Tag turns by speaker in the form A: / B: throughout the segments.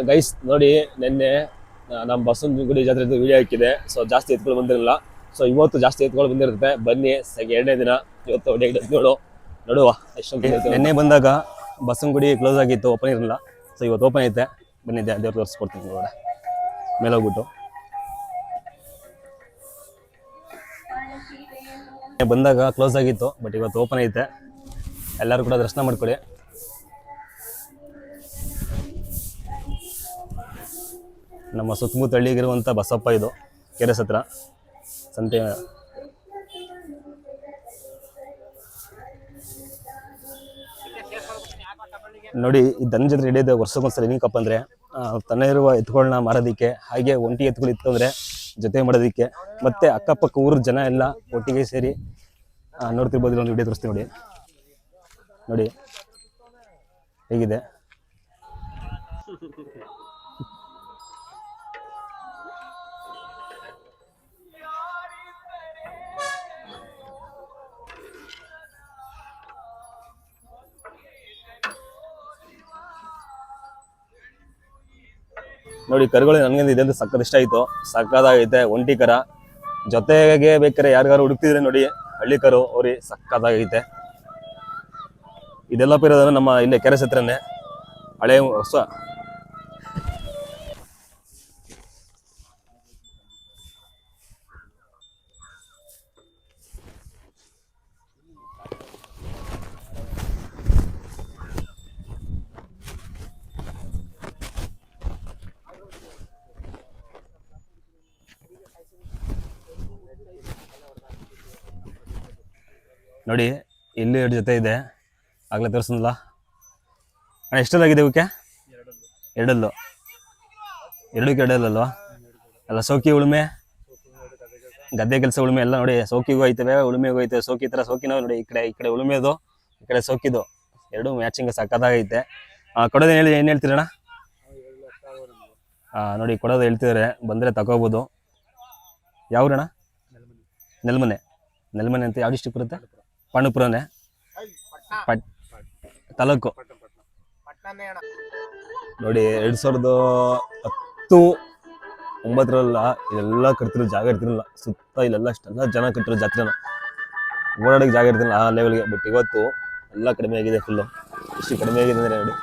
A: Guys ನೋಡಿ, ನಿನ್ನೆ ನಮ್ಮ ಬಸವನಗುಡಿ ಜಾತ್ರೆ ವಿಡಿಯೋ ಹಾಕಿದೆ. ಸೊ ಜಾಸ್ತಿ ಎತ್ಕೊಂಡು ಬಂದಿರಲಿಲ್ಲ. ಸೊ ಇವತ್ತು ಜಾಸ್ತಿ ಎತ್ಕೊಂಡು ಬಂದಿರುತ್ತೆ. ಬನ್ನಿ, ಎರಡನೇ ದಿನ ಇವತ್ತು ನೋಡುವ ಎಷ್ಟೊಂದು. ನಿನ್ನೆ ಬಂದಾಗ ಬಸವನಗುಡಿ ಕ್ಲೋಸ್ ಆಗಿತ್ತು, ಓಪನ್ ಇರಲಿಲ್ಲ. ಸೊ ಇವತ್ತು ಓಪನ್ ಐತೆ. ಬನ್ನಿ, ದೇವ್ರು ತೋರಿಸ್ಕೊಡ್ತೀನಿ ಒಳಗಡೆ ಮೇಲೆ ಹೋಗ್ಬಿಟ್ಟು. ಬಂದಾಗ ಕ್ಲೋಸ್ ಆಗಿತ್ತು, ಬಟ್ ಇವತ್ತು ಓಪನ್ ಐತೆ. ಎಲ್ಲರೂ ಕೂಡ ದರ್ಶನ ಮಾಡ್ಕೊಳ್ಳಿ. ನಮ್ಮ ಸುತ್ತಮುತ್ತ ಹಳ್ಳಿಗಿರುವಂಥ ಬಸಪ್ಪ ಇದು, ಕೆರೆಸ್ ಹತ್ರ ಸಂತೆ. ನೋಡಿ, ಈ ದನ ಜೊತೆ ಹಿಡಿಯೋದು ವರ್ಷಕ್ಕೊಂದ್ಸಲ ಏನಕ್ಕಪ್ಪ ಅಂದರೆ ತನ್ನ ಇರುವ ಎತ್ತುಗಳನ್ನ ಮಾರೋದಕ್ಕೆ, ಹಾಗೆ ಒಂಟಿ ಎತ್ತುಗಳು ಇತ್ತು ಅಂದರೆ ಜೊತೆ ಮಾಡೋದಕ್ಕೆ, ಮತ್ತು ಅಕ್ಕಪಕ್ಕ ಊರ ಜನ ಎಲ್ಲ ಒಟ್ಟಿಗೆ ಸೇರಿ ನೋಡ್ತಿರ್ಬೋದು. ಒಂದು ವಿಡಿಯೋ ತೋರಿಸ್ತೀವಿ ನೋಡಿ. ನೋಡಿ ಹೇಗಿದೆ. ನೋಡಿ, ಕರುಗಳು ನನಗೆ ಇದೆ ಅಂತ ಸಕ್ಕತ್ ಇಷ್ಟ ಆಯಿತು. ಸಕ್ಕದಾಗೈತೆ. ಒಂಟಿ ಕರ ಜೊತೆಗೆ ಬೇಕಾರೆ ಯಾರಿಗಾರು ಹುಡುಕ್ತಿದ್ರೆ ನೋಡಿ, ಹಳ್ಳಿ ಕರು ಅವ್ರಿಗೆ ಸಕ್ಕದಾಗೈತೆ. ಇದೆಲ್ಲ ಇರೋದ್ರೆ ನಮ್ಮ ಇಲ್ಲೇ ಕೆರೆಸ್ ಹತ್ರನೇ, ಹಳೆ ಹೊಸ. ನೋಡಿ, ಇಲ್ಲಿ 2 ಜೊತೆ ಇದೆ, ಆಗಲೇ ತೋರಿಸಿದ್ನಲ್ಲ ಅಣ್ಣ. ಎಷ್ಟಲ್ಲಾಗಿದೆ ಇವಕ್ಕೆ? ಎರಡಲ್ಲು. ಎರಡಲ್ವಾ? ಎಲ್ಲ ಸೋಕಿ ಉಳುಮೆ, ಗದ್ದೆ ಕೆಲಸ ಉಳುಮೆ ಎಲ್ಲ ನೋಡಿ. ಸೋಕಿಗೂ ಐತವೆ, ಉಳುಮೆಗೂ ಐತೆ. ಸೋಕಿ ಥರ ಸೋಕಿನೂ ನೋಡಿ. ಈ ಕಡೆ ಉಳುಮೆದು, ಈ ಕಡೆ ಸೋಕಿದು, ಎರಡು ಮ್ಯಾಚಿಂಗ್ ಸಕ್ಕತ್ತಾಗೈತೆ. ಕೊಡೋದು ಏನು ಹೇಳ್ತೀರಣ್ಣ? ನೋಡಿ, ಕೊಡೋದು ಹೇಳ್ತಿದ್ದಾರೆ, ಬಂದರೆ ತಗೋಬೋದು. ಯಾವ್ರಣ್ಣ? ನೆಲ್ಮನೆ ಅಂತ ಯಾವ ಡಿಸ್ಟ್ರಿಕ್ಟ್ ಬರುತ್ತೆ? ಪಾಂಡುಪುರನೇ ತಾಲೂಕು. ನೋಡಿ, 2019 ಇಲ್ಲೆಲ್ಲ ಕಟ್ತಿರೋ ಜಾಗ ಇರ್ತಿರಲಿಲ್ಲ. ಸುತ್ತ ಇಲ್ಲೆಲ್ಲ ಅಷ್ಟೆಲ್ಲ ಜನ ಕಟ್ಟಿರೋ ಜಾತ್ರೆನ, ಓಡಾಡೋಕ್ಕೆ ಜಾಗ ಇರ್ತಿರಲಿಲ್ಲ ಆ ಲೆವೆಲ್ಗೆ. ಬಟ್ ಇವತ್ತು ಎಲ್ಲ ಕಡಿಮೆ ಆಗಿದೆ. ಫುಲ್ಲು ಇಷ್ಟು ಕಡಿಮೆ ಆಗಿದೆ ಅಂದರೆ ನೋಡಿ,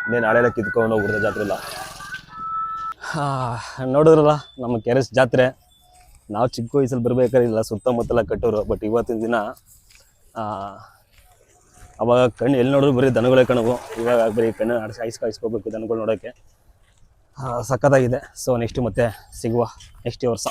A: ಇನ್ನೇನು ನಾಳೆಲ್ಲ ಕಿತ್ಕೊಂಡು ಹೋಗ್ಬಿಡ್ತಾರೆ ಜಾತ್ರೆ ಎಲ್ಲ. ನೋಡಿದ್ರಲ್ಲ ನಮ್ಮ ಕೆರೆಸ್ ಜಾತ್ರೆ. ನಾವು ಚಿಕ್ಕ ವಯಸ್ಸಲ್ಲಿ ಬರ್ಬೇಕಾದ್ರೆ ಇಲ್ಲ, ಸುತ್ತಮುತ್ತಲ ಕಟ್ಟೋರು. ಬಟ್ ಇವತ್ತಿನ ದಿನ ಅವಾಗ ಕಣ್ಣು ಎಲ್ಲಿ ನೋಡಿದ್ರು ಬರೀ ದನಗಳೇ ಕಣವು. ಇವಾಗ ಬರೀ ಕಣ್ಣು ಕಾಯಿಸ್ಕೋಬೇಕು ದನಗಳು ನೋಡೋಕ್ಕೆ. ಸಖತ್ತಾಗಿದೆ. ಸೊ ನೆಕ್ಸ್ಟ್ ಮತ್ತೆ ಸಿಗುವ ನೆಕ್ಸ್ಟ್ ವರ್ಷ.